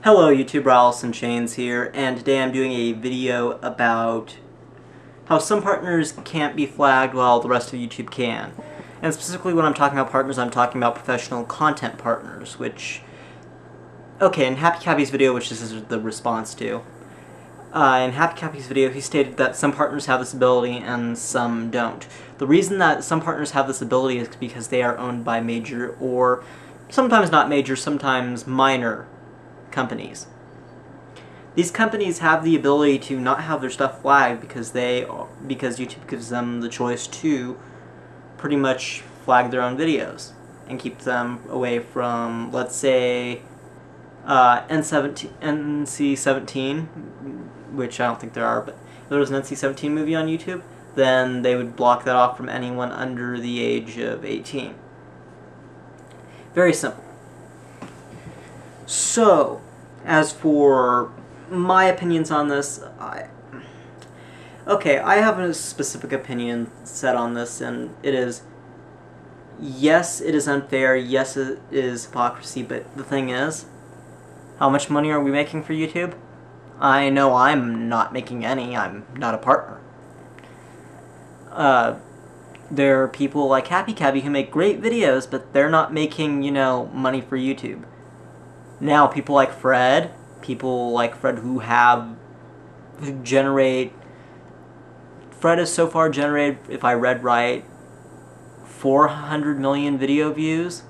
Hello YouTube, Allison Chains here, and today I'm doing a video about how some partners can't be flagged while the rest of YouTube can. And specifically when I'm talking about partners, I'm talking about professional content partners, which... Okay, in happycabbie's video, which this is the response to, in happycabbie's video he stated that some partners have this ability and some don't. The reason that some partners have this ability is because they are owned by major, or sometimes not major, sometimes minor companies. These companies have the ability to not have their stuff flagged because YouTube gives them the choice to pretty much flag their own videos and keep them away from, let's say, NC-17, which I don't think there are, but if there was an NC-17 movie on YouTube, then they would block that off from anyone under the age of 18. Very simple. So, as for my opinions on this, I have a specific opinion set on this, and it is, yes, it is unfair, yes, it is hypocrisy, but the thing is, how much money are we making for YouTube? I know I'm not making any, I'm not a partner. There are people like happycabbie who make great videos, but they're not making, money for YouTube. Now, people like Fred who generate... Fred has so far generated, if I read right, 400 million video views.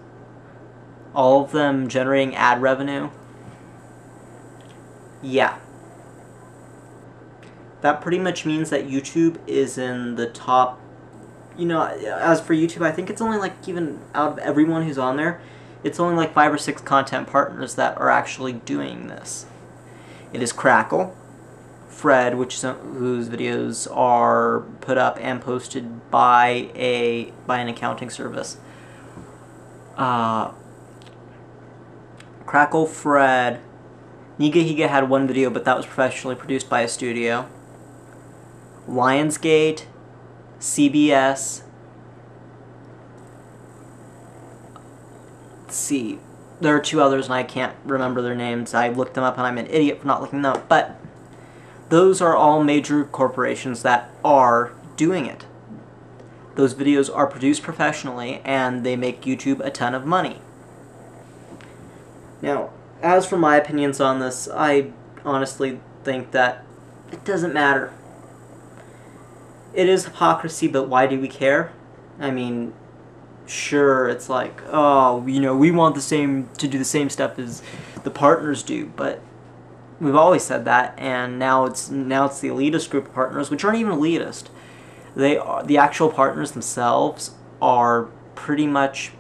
All of them generating ad revenue. Yeah. That pretty much means that YouTube is in the top... as for YouTube, I think it's only like, even out of everyone who's on there, it's only like 5 or 6 content partners that are actually doing this. It is Crackle, Fred, whose videos are put up and posted by an accounting service. Crackle, Fred, Nigahiga had one video, but that was professionally produced by a studio. Lionsgate, CBS. See, there are 2 others and I can't remember their names. I looked them up and I'm an idiot for not looking them up, but those are all major corporations that are doing it. Those videos are produced professionally and they make YouTube a ton of money. Now, as for my opinions on this, I honestly think that it doesn't matter. It is hypocrisy, but why do we care? I mean, sure, it's like, oh, we want to do the same stuff as the partners do, but we've always said that, and now it's the elitist group of partners, which aren't even elitist. The actual partners themselves are pretty much,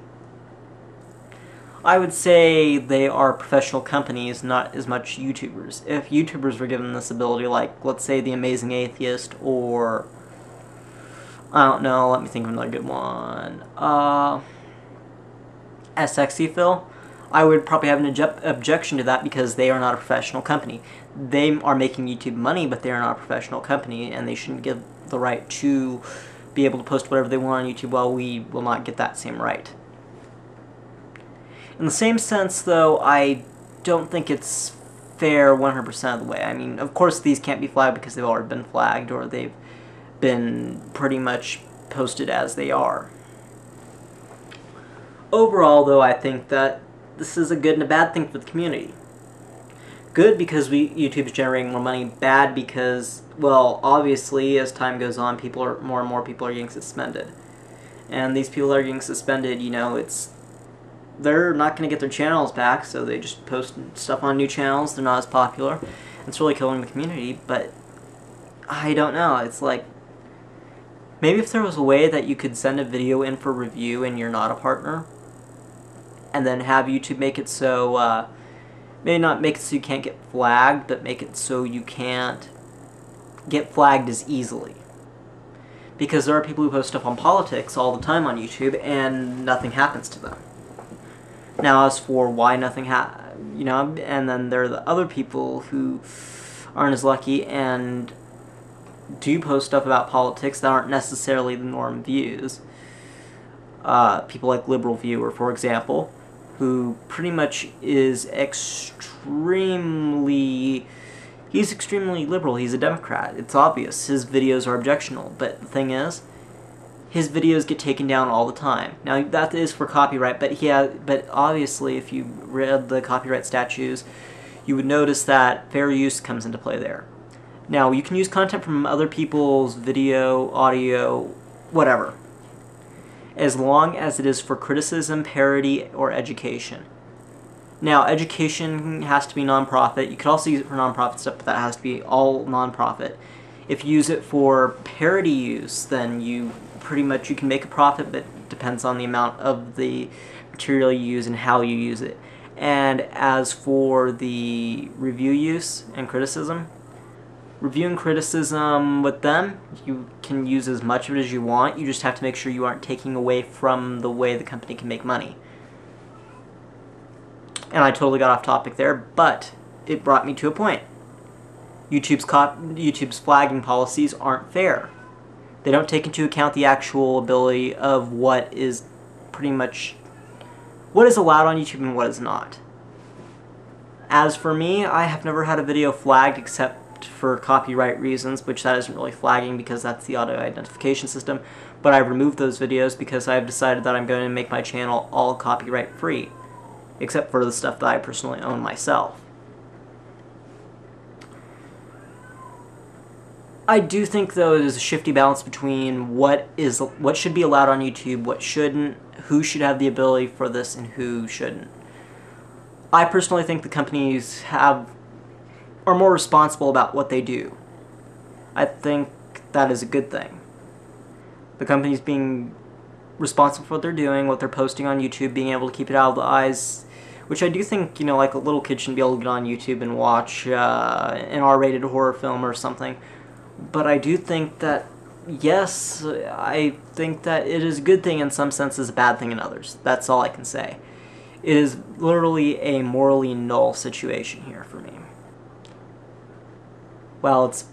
I would say they are professional companies, not as much YouTubers. If YouTubers were given this ability, like, let's say The Amazing Atheist, or I don't know, let me think of another good one. Sexy Phil, I would probably have an objection to that because they are not a professional company. They are making YouTube money, but they are not a professional company, and they shouldn't get the right to be able to post whatever they want on YouTube, while we will not get that same right. In the same sense, though, I don't think it's fair 100% of the way. I mean, of course these can't be flagged because they've already been flagged, or they've been pretty much posted as they are. Overall, though, I think that this is a good and a bad thing for the community. Good because YouTube is generating more money. Bad because, well, obviously, as time goes on, more and more people are getting suspended. And these people that are getting suspended, they're not going to get their channels back, so they just post stuff on new channels. They're not as popular. It's really killing the community, but I don't know. It's like, maybe if there was a way that you could send a video in for review and you're not a partner, and then have YouTube make it so, maybe not make it so you can't get flagged, but make it so you can't get flagged as easily. Because there are people who post stuff on politics all the time on YouTube, and nothing happens to them. Now, as for why nothing and then there are the other people who aren't as lucky and do post stuff about politics that aren't necessarily the norm views. People like Liberal Viewer, for example, who pretty much is extremely liberal. He's a Democrat. It's obvious. His videos are objectionable, but the thing is, his videos get taken down all the time. Now that is for copyright, but obviously if you read the copyright statutes, you would notice that fair use comes into play there. Now you can use content from other people's video, audio, whatever, as long as it is for criticism, parody, or education. Now, education has to be non-profit. You could also use it for non-profit stuff, but that has to be all non-profit. If you use it for parody use, then you can make a profit, but it depends on the amount of the material you use and how you use it. And as for the review use and criticism, review and criticism with them, you can use as much of it as you want. You just have to make sure you aren't taking away from the way the company can make money. And I totally got off topic there, but it brought me to a point. YouTube's flagging policies aren't fair. They don't take into account the actual ability of what is allowed on YouTube and what is not. As for me, I have never had a video flagged except for copyright reasons, which that isn't really flagging because that's the auto identification system, but I've removed those videos because I've decided that I'm going to make my channel all copyright free, except for the stuff that I personally own myself. I do think, though, it is a shifty balance between what should be allowed on YouTube, what shouldn't, who should have the ability for this, and who shouldn't. I personally think the companies are more responsible about what they do. I think that is a good thing. The companies being responsible for what they're doing, what they're posting on YouTube, being able to keep it out of the eyes, which I do think, like a little kid shouldn't be able to get on YouTube and watch an R-rated horror film or something. But I do think that, yes, I think that it is a good thing in some senses, a bad thing in others. That's all I can say. It is literally a morally null situation here for me. While it's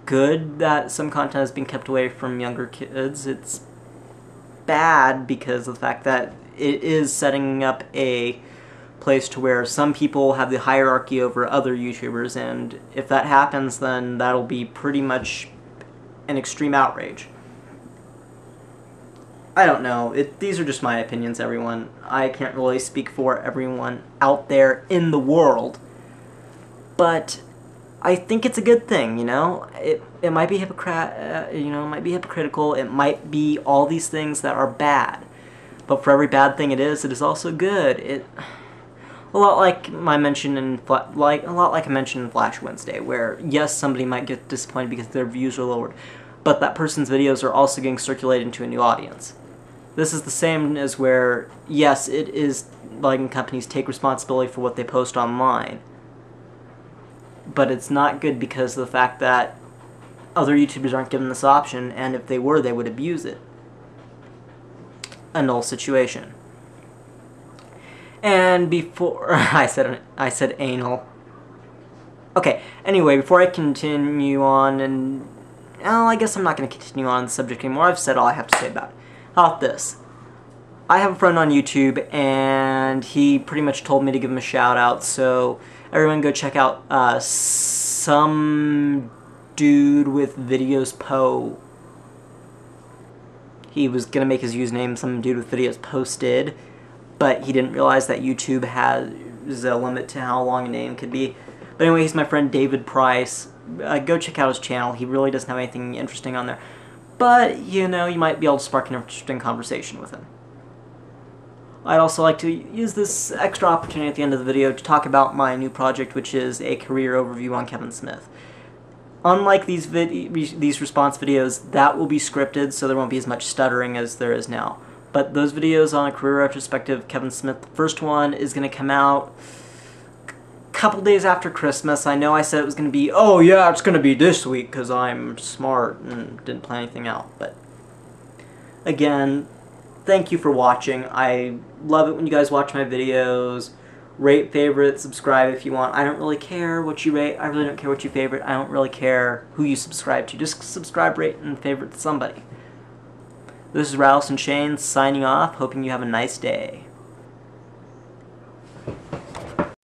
good that some content has been kept away from younger kids, it's bad because of the fact that it is setting up a place to where some people have the hierarchy over other YouTubers, and if that happens, then that'll be pretty much an extreme outrage. I don't know. These are just my opinions, everyone. I can't really speak for everyone out there in the world, but I think it's a good thing, It might be hypocritical. It might be all these things that are bad, but for every bad thing it is also good. A lot like I mentioned in Flash Wednesday, where yes, somebody might get disappointed because their views are lowered, but that person's videos are also getting circulated into a new audience. This is the same as where, yes, it is letting companies take responsibility for what they post online, but it's not good because of the fact that other YouTubers aren't given this option, and if they were, they would abuse it. A null situation. And before I said anal. Okay. Anyway, before I continue on, and I guess I'm not going to continue on the subject anymore. I've said all I have to say about it. How about this? I have a friend on YouTube, and he pretty much told me to give him a shout out. So everyone, go check out some dude with videos po. He was gonna make his username some dude with videos posted, but he didn't realize that YouTube has a limit to how long a name could be. But anyway, he's my friend David Price. Go check out his channel. He really doesn't have anything interesting on there. But, you might be able to spark an interesting conversation with him. I'd also like to use this extra opportunity at the end of the video to talk about my new project, which is a career overview on Kevin Smith. Unlike these response videos, that will be scripted, so there won't be as much stuttering as there is now. But those videos on a career retrospective, Kevin Smith, the first one is going to come out a couple days after Christmas. I know I said it was going to be, oh yeah, it's going to be this week because I'm smart and didn't plan anything out. But again, thank you for watching. I love it when you guys watch my videos. Rate, favorite, subscribe if you want. I don't really care what you rate. I really don't care what you favorite. I don't really care who you subscribe to. Just subscribe, rate, and favorite somebody. This is Ralston Shane signing off, hoping you have a nice day.